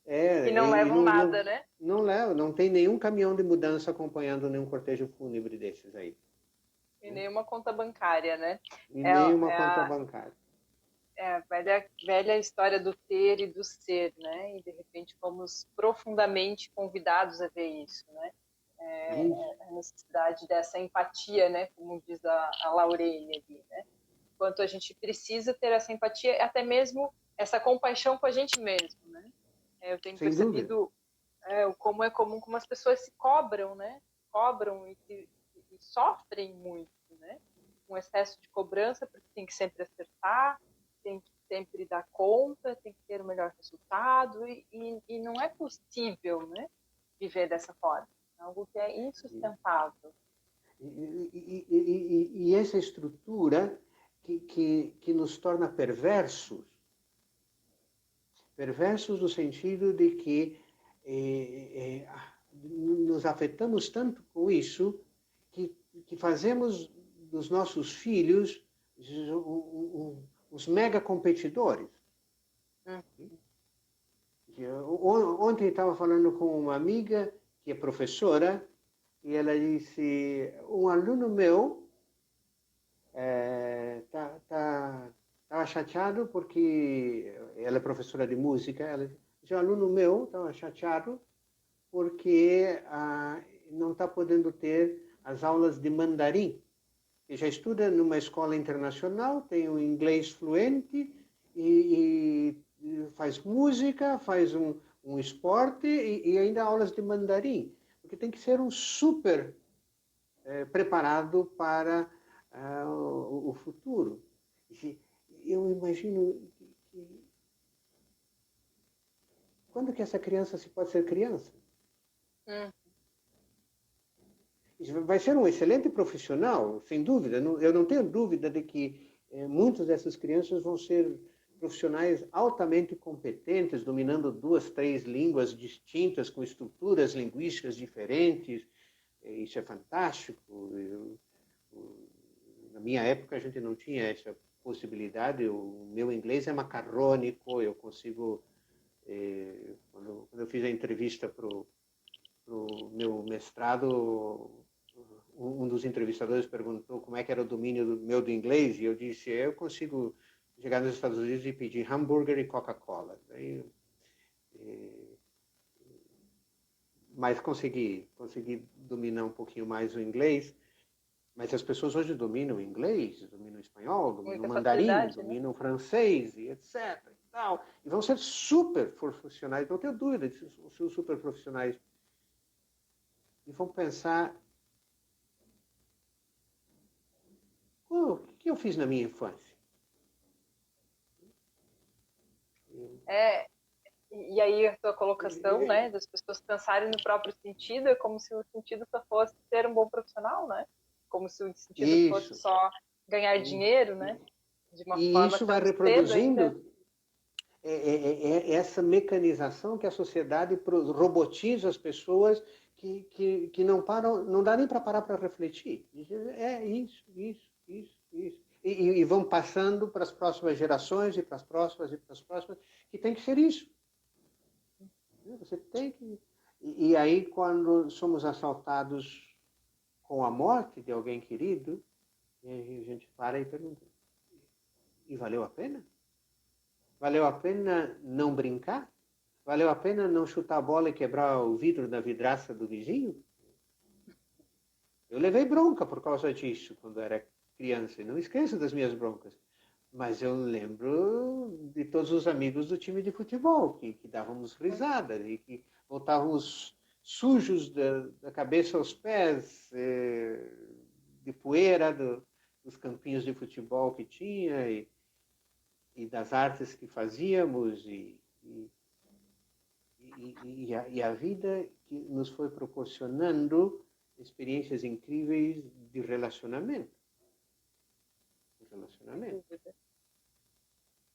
E não levam nada, né? Não leva, não tem nenhum caminhão de mudança acompanhando nenhum cortejo fúnebre desses aí. E nenhuma conta bancária, né? E É, nem uma é conta a, bancária. é a velha história do ter e do ser, né? E de repente fomos profundamente convidados a ver isso, né? A necessidade dessa empatia, né? Como diz a Laurene ali, né? Quanto a gente precisa ter essa empatia, até mesmo essa compaixão com a gente mesmo, né? Eu tenho Sem dúvida. percebido como é comum como as pessoas se cobram, né? Cobram e sofrem muito, né? Um excesso de cobrança, porque tem que sempre acertar, tem que sempre dar conta, tem que ter o melhor resultado, e não é possível, né? Viver dessa forma. É algo que é insustentável. E essa estrutura que nos torna perversos no sentido de que nos afetamos tanto com isso que fazemos dos nossos filhos os mega competidores. Ontem estava falando com uma amiga que é professora e ela disse, um aluno meu estava chateado porque ela é professora de música, ela disse, um aluno meu estava chateado porque não está podendo ter as aulas de mandarim. Ele já estuda numa escola internacional, tem um inglês fluente e faz música, faz um esporte e ainda aulas de mandarim. Porque tem que ser um super preparado para o futuro. Eu imagino que quando que essa criança se pode ser criança? Vai ser um excelente profissional, sem dúvida. Eu não tenho dúvida de que muitas dessas crianças vão ser profissionais altamente competentes, dominando 2, 3 línguas distintas, com estruturas linguísticas diferentes. Isso é fantástico. Na minha época, a gente não tinha essa possibilidade. O meu inglês é macarrônico, eu consigo... quando eu fiz a entrevista para o meu mestrado, um dos entrevistadores perguntou como é que era o domínio do inglês, e eu disse, eu consigo chegar nos Estados Unidos e pedir hambúrguer e Coca-Cola. Mas consegui dominar um pouquinho mais o inglês, mas as pessoas hoje dominam o inglês, dominam o espanhol, dominam o mandarim, dominam o francês, e etc. E vão ser super profissionais, não tenho dúvida de ser super profissionais. E vão pensar, o que eu fiz na minha infância? E aí a tua colocação, né, das pessoas pensarem no próprio sentido, é como se o sentido só fosse ser um bom profissional, né? Como se o sentido fosse só ganhar dinheiro, né? De uma forma isso vai tão cedo ainda. reproduzindo essa mecanização que a sociedade robotiza as pessoas que não param, não dá nem para parar para refletir. É isso. E vão passando para as próximas gerações e para as próximas, que tem que ser isso. Você tem que... E aí, quando somos assaltados com a morte de alguém querido, a gente para e pergunta, e valeu a pena? Valeu a pena não brincar? Valeu a pena não chutar a bola e quebrar o vidro da vidraça do vizinho? Eu levei bronca por causa disso quando era criança, e não esqueço das minhas broncas. Mas eu lembro de de todos os amigos do time de futebol, que dávamos risada e que voltávamos sujos da cabeça aos pés, de poeira dos campinhos de futebol que tinha e das artes que fazíamos e a vida que nos foi proporcionando experiências incríveis de relacionamento.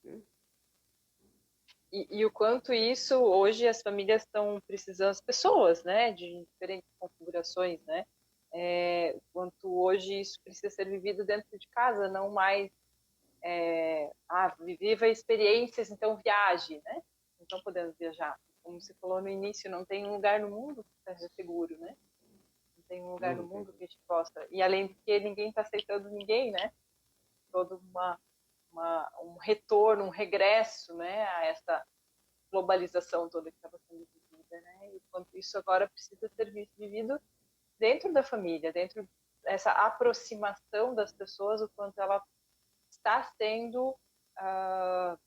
Né? E o quanto isso, hoje, as famílias estão precisando, as pessoas, né, de diferentes configurações, né, o quanto hoje isso precisa ser vivido dentro de casa, não mais, viva experiências, então viaje, né, então podemos viajar. Como você falou no início, não tem um lugar no mundo que seja seguro, né, não tem um lugar no mundo que a gente possa, e além de que ninguém está aceitando ninguém, né, todo um retorno, um regresso, né, a essa globalização toda que estava sendo vivida, né? E quanto isso agora precisa ser vivido dentro da família, dentro dessa aproximação das pessoas, o quanto ela está sendo, para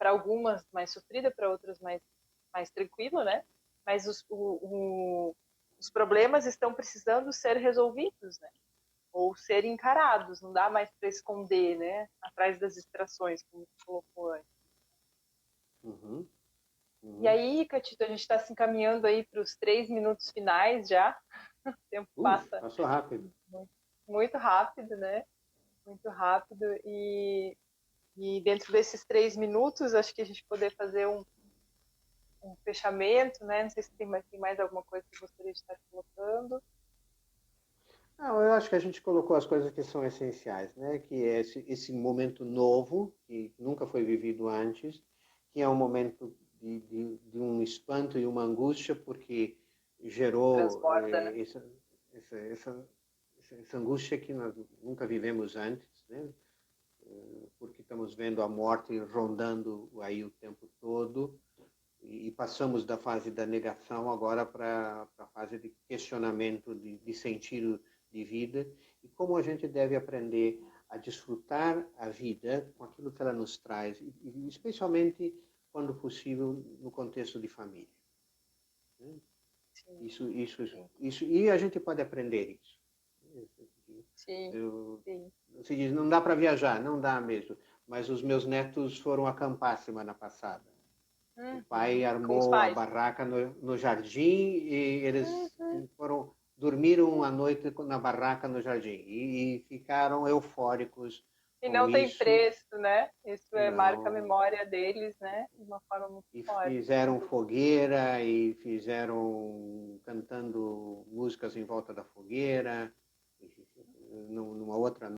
algumas mais sofrida, para outras mais tranquilo, né? Mas os problemas estão precisando ser resolvidos, né? Ou ser encarados, não dá mais para esconder, né? Atrás das distrações, como você colocou antes. Uhum. E aí, Catito, a gente está se encaminhando aí para os 3 minutos finais já. O tempo passa passou rápido. muito, muito rápido, né? Muito rápido. E dentro desses 3 minutos, acho que a gente poder fazer um fechamento, né? Não sei se tem mais alguma coisa que gostaria de estar colocando. Não, eu acho que a gente colocou as coisas que são essenciais, né? Que é esse momento novo, que nunca foi vivido antes, que é um momento de um espanto e uma angústia, porque gerou Transborda, né? essa angústia que nós nunca vivemos antes, né? Porque estamos vendo a morte rondando aí o tempo todo e passamos da fase da negação agora para a fase de questionamento, de sentido de vida e como a gente deve aprender a desfrutar a vida com aquilo que ela nos traz, e especialmente, quando possível, no contexto de família. Sim, Isso, e a gente pode aprender isso. sim, sim. Você diz, não dá para viajar, não dá mesmo, mas os meus netos foram acampar semana passada. O pai Com os armou a pais. barraca no jardim e eles dormiram a noite na barraca no jardim e ficaram eufóricos E com não tem isso. preço, né? Isso marca a Não, memória deles, né? De uma forma muito e forte. fizeram fogueira e fizeram cantando músicas em volta da fogueira, numa outra